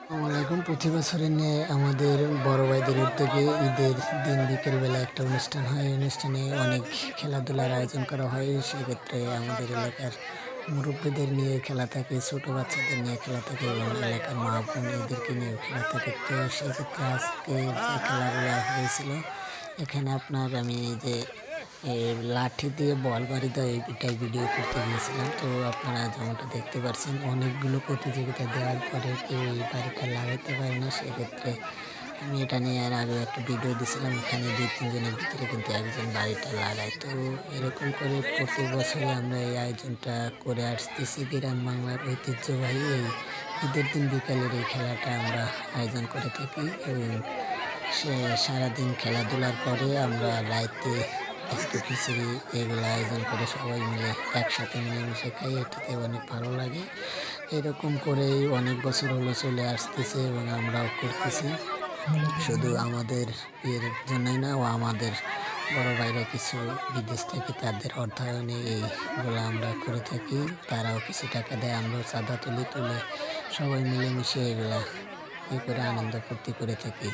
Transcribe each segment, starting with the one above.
আসসালামাইকুম। প্রতি বছরের ন্যায় আমাদের বড় ভাইদের উদ্যোগে ঈদের দিন বিকেলবেলা একটা অনুষ্ঠান হয়। অনুষ্ঠানে অনেক খেলাধুলার আয়োজন করা হয়। সেক্ষেত্রে আমাদের এলাকার মুরব্বীদের নিয়ে খেলা থাকে, ছোটো বাচ্চাদের নিয়ে খেলা থাকে এবং এলাকার মা বোন এদেরকে নিয়েও খেলা থাকে। তো সেক্ষেত্রে আজকে যে খেলাগুলো হয়েছিল, এখানে আপনার আমি এই যে লাঠি দিয়ে বল বাড়ি দেওয়া এটাই ভিডিও করতে গিয়েছিলাম। তো আপনারা যেমনটা দেখতে পাচ্ছেন, অনেকগুলো প্রতিযোগিতা দেওয়ার পরে কেউ এই বাড়িটা লাগাইতে পারে না। সেক্ষেত্রে আমি এটা নিয়ে আর আগে একটা ভিডিও দিয়েছিলাম। এখানে 2-3 জনের ভিতরে কিন্তু একজন বাড়িটা লাগায়। তো এরকম করে প্রতি বছরই আমরা এই আয়োজনটা করে আসতেছি। গ্রাম বাংলার ঐতিহ্যবাহী এই ঈদের দিন বিকালের এই খেলাটা আমরা আয়োজন করে থাকি এবং সে সারাদিন খেলাধুলার পরে আমরা রাইতে একটু খিচুড়ি এগুলো আয়োজন করে সবাই মিলে একসাথে মিলেমিশে খাই। এটাতে অনেক ভালো লাগে। এরকম করেই অনেক বছর হলো চলে আসতেছে এবং আমরাও করতেছি। শুধু আমাদের এর জন্যই না, ও আমাদের বড় ভাইরা কিছু বিদেশ থেকে তাদের অর্থায়নে এইগুলো আমরা করে থাকি। তারাও কিছু টাকা দেয়, আমরাও চাঁদা তুলে সবাই মিলেমিশে এগুলা করে আনন্দ ফুর্তি করে থাকি।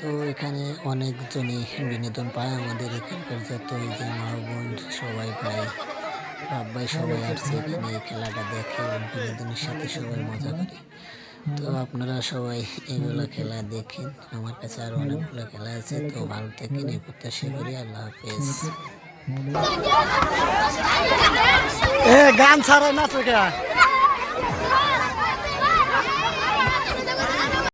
তো এখানে অনেকজনই বিনোদন পায়। আমাদের এখানকার যত এই যে মা বোন সবাই ভাই বাপ ভাই সবাই আসছে এখানে এই খেলাটা দেখে এবং বিনোদনের সাথে সবাই মজা করে। তো আপনারা সবাই এগুলো খেলা দেখেন। আমার কাছে আরো অনেকগুলো খেলা আছে। তো ভালো থাকেন, এই প্রত্যাশা করি। আল্লাহ হাফেজ। গান ছাড়া নাচে কে?